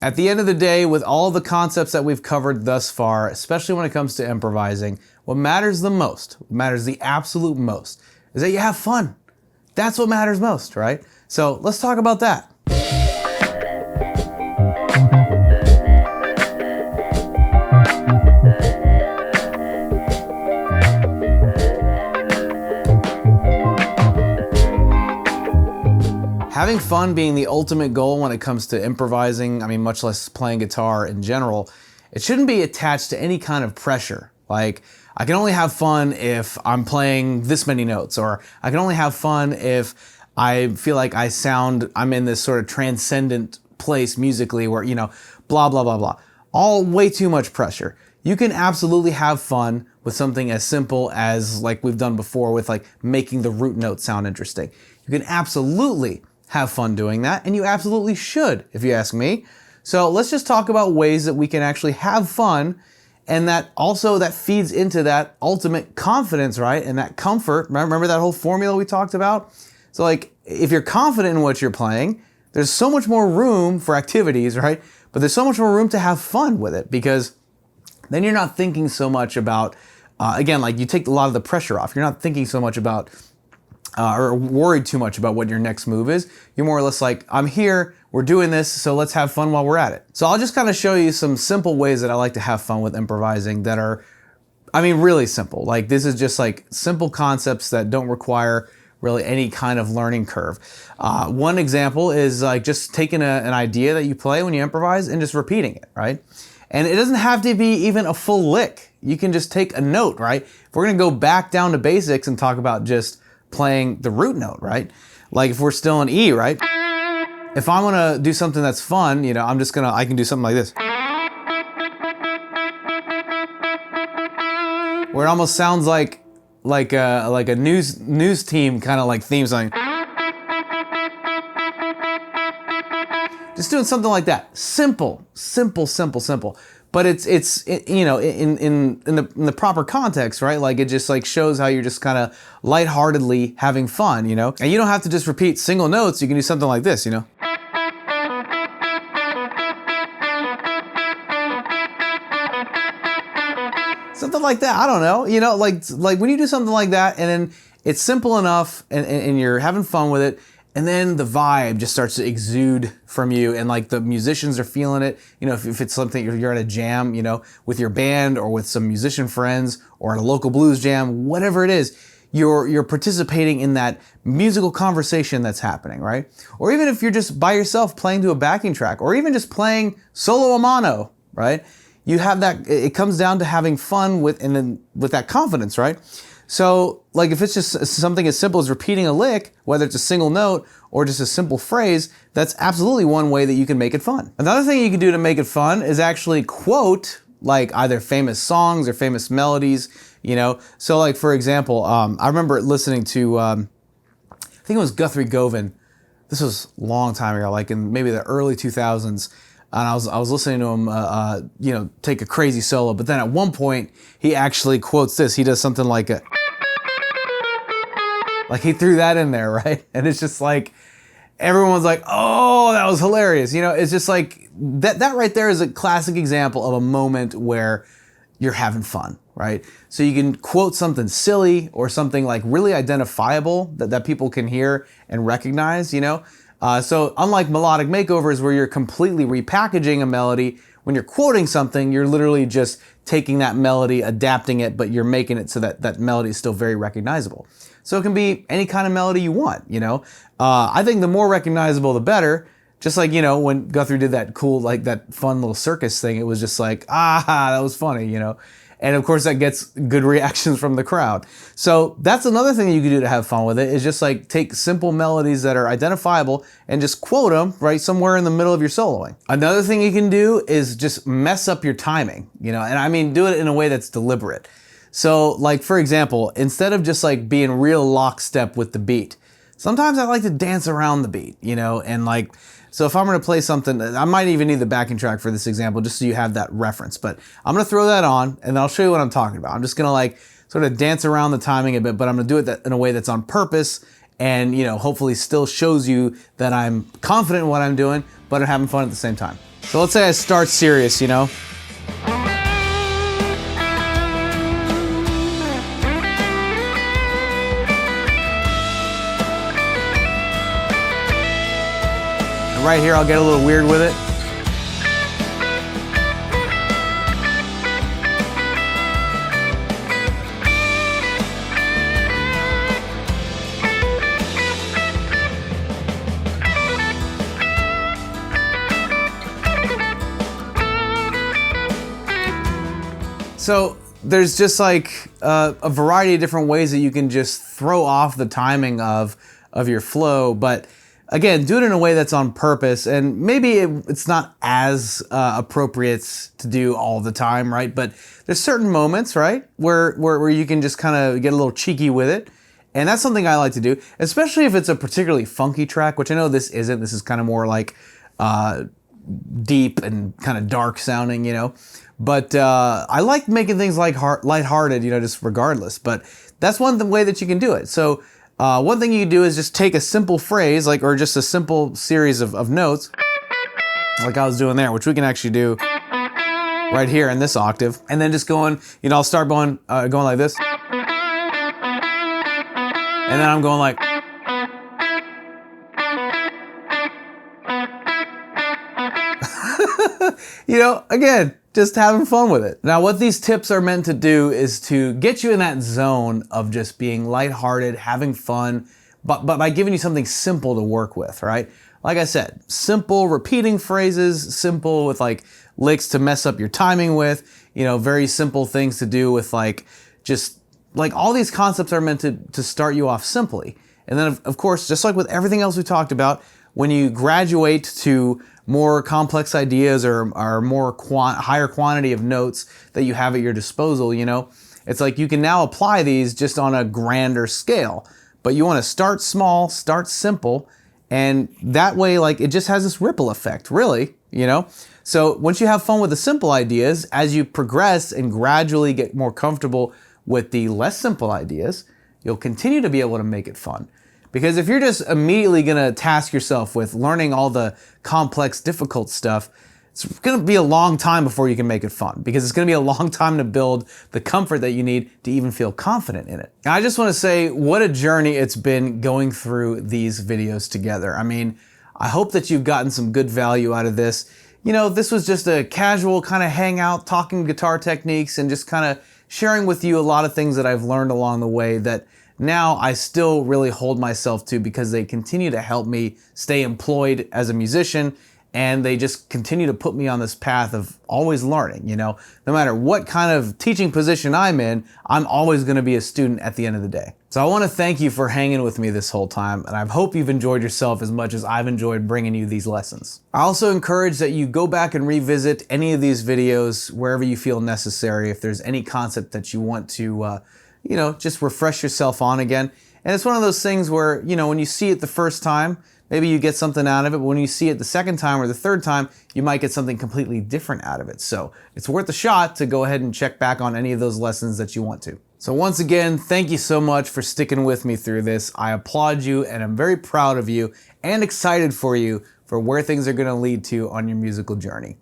At the end of the day, with all the concepts that we've covered thus far, especially when it comes to improvising, what matters the most, what matters the absolute most, is that you have fun. That's what matters most, right? So let's talk about that. Having fun being the ultimate goal when it comes to improvising, I mean, much less playing guitar in general, it shouldn't be attached to any kind of pressure. Like, I can only have fun if I'm playing this many notes, or I can only have fun if I feel like I'm in this sort of transcendent place musically where, blah, blah, blah, blah. All way too much pressure. You can absolutely have fun with something as simple as, like we've done before, with like making the root note sound interesting. You can absolutely have fun doing that, and you absolutely should, if you ask me. So let's just talk about ways that we can actually have fun, and that feeds into that ultimate confidence, right? And that comfort. Remember that whole formula we talked about? So like, if you're confident in what you're playing, there's so much more room for activities, right? But there's so much more room to have fun with it, because then you're not thinking so much about, again, like you take a lot of the pressure off. You're not thinking so much about or worried too much about what your next move is. You're more or less like, I'm here, we're doing this, so let's have fun while we're at it. So I'll just kind of show you some simple ways that I like to have fun with improvising that are, really simple. Like, this is just like simple concepts that don't require really any kind of learning curve. One example is like just taking an idea that you play when you improvise and just repeating it, right? And it doesn't have to be even a full lick. You can just take a note, right? If we're gonna go back down to basics and talk about just playing the root note, right? Like if we're still in E, right? If I want to do something that's fun, I can do something like this, where it almost sounds like a news team kind of like theme song. Just doing something like that. Simple. But it's in the proper context, right? Like, it just like shows how you're just kind of lightheartedly having fun, And you don't have to just repeat single notes. You can do something like this, Something like that. I don't know. Like when you do something like that, and then it's simple enough, and you're having fun with it. And then the vibe just starts to exude from you, and like the musicians are feeling it. If it's something you're at a jam, with your band or with some musician friends, or at a local blues jam, whatever it is, you're participating in that musical conversation that's happening, right? Or even if you're just by yourself playing to a backing track, or even just playing solo a mono, right? You have that. It comes down to having fun with that confidence, right? So, like, if it's just something as simple as repeating a lick, whether it's a single note or just a simple phrase, that's absolutely one way that you can make it fun. Another thing you can do to make it fun is actually quote, like, either famous songs or famous melodies, So, like, for example, I remember listening to, I think it was Guthrie Govan. This was a long time ago, like in maybe the early 2000s. And I was listening to him, take a crazy solo. But then at one point, he actually quotes this. He does something like he threw that in there, right? And it's just like, everyone's like, oh, that was hilarious. It's just like, that right there is a classic example of a moment where you're having fun, right? So you can quote something silly or something like really identifiable that people can hear and recognize, So unlike melodic makeovers where you're completely repackaging a melody, when you're quoting something, you're literally just taking that melody, adapting it, but you're making it so that melody is still very recognizable. So it can be any kind of melody you want, I think the more recognizable, the better. Just like, when Guthrie did that cool, like that fun little circus thing, it was just like, that was funny, And of course that gets good reactions from the crowd. So that's another thing you can do to have fun with it, is just like take simple melodies that are identifiable and just quote them right somewhere in the middle of your soloing. Another thing you can do is just mess up your timing, and do it in a way that's deliberate. So like, for example, instead of just like being real lockstep with the beat, sometimes I like to dance around the beat, and like, so if I'm going to play something, I might even need the backing track for this example, just so you have that reference. But I'm going to throw that on, and I'll show you what I'm talking about. I'm just going to like sort of dance around the timing a bit, but I'm going to do it in a way that's on purpose, and hopefully still shows you that I'm confident in what I'm doing, but I'm having fun at the same time. So let's say I start serious, you know? And right here, I'll get a little weird with it. So there's just like a variety of different ways that you can just throw off the timing of your flow, but again, do it in a way that's on purpose, and maybe it's not as appropriate to do all the time, right? But there's certain moments, right, where you can just kind of get a little cheeky with it, and that's something I like to do, especially if it's a particularly funky track, which I know this isn't. This is kind of more like deep and kind of dark sounding, you know. But I like making things like lighthearted, you know, just regardless. But that's one way that you can do it. So one thing you can do is just take a simple phrase, like, or just a simple series of notes, like I was doing there, which we can actually do right here in this octave, and then just going, you know, I'll start going like this, and then I'm going like. You know, again, just having fun with it. Now, what these tips are meant to do is to get you in that zone of just being lighthearted, having fun, but by giving you something simple to work with, right? Like I said, simple repeating phrases, simple with like licks to mess up your timing with, you know, very simple things to do with like, just like all these concepts are meant to start you off simply. And then of course, just like with everything else we talked about, when you graduate to more complex ideas or more higher quantity of notes that you have at your disposal, you know, it's like you can now apply these just on a grander scale. But you want to start small, start simple, and that way, like, it just has this ripple effect, really, you know? So once you have fun with the simple ideas, as you progress and gradually get more comfortable with the less simple ideas, you'll continue to be able to make it fun. Because if you're just immediately gonna task yourself with learning all the complex, difficult stuff, it's gonna be a long time before you can make it fun, because it's gonna be a long time to build the comfort that you need to even feel confident in it. And I just wanna say what a journey it's been going through these videos together. I mean, I hope that you've gotten some good value out of this. You know, this was just a casual kind of hangout, talking guitar techniques and just kind of sharing with you a lot of things that I've learned along the way that now I still really hold myself to, because they continue to help me stay employed as a musician, and they just continue to put me on this path of always learning, you know. No matter what kind of teaching position I'm in, I'm always gonna be a student at the end of the day. So I wanna thank you for hanging with me this whole time, and I hope you've enjoyed yourself as much as I've enjoyed bringing you these lessons. I also encourage that you go back and revisit any of these videos wherever you feel necessary, if there's any concept that you want to you know, just refresh yourself on again. And it's one of those things where, you know, when you see it the first time, maybe you get something out of it, but when you see it the second time or the third time, you might get something completely different out of it. So it's worth a shot to go ahead and check back on any of those lessons that you want to. So once again, thank you so much for sticking with me through this. I applaud you, and I'm very proud of you and excited for you for where things are gonna lead to on your musical journey.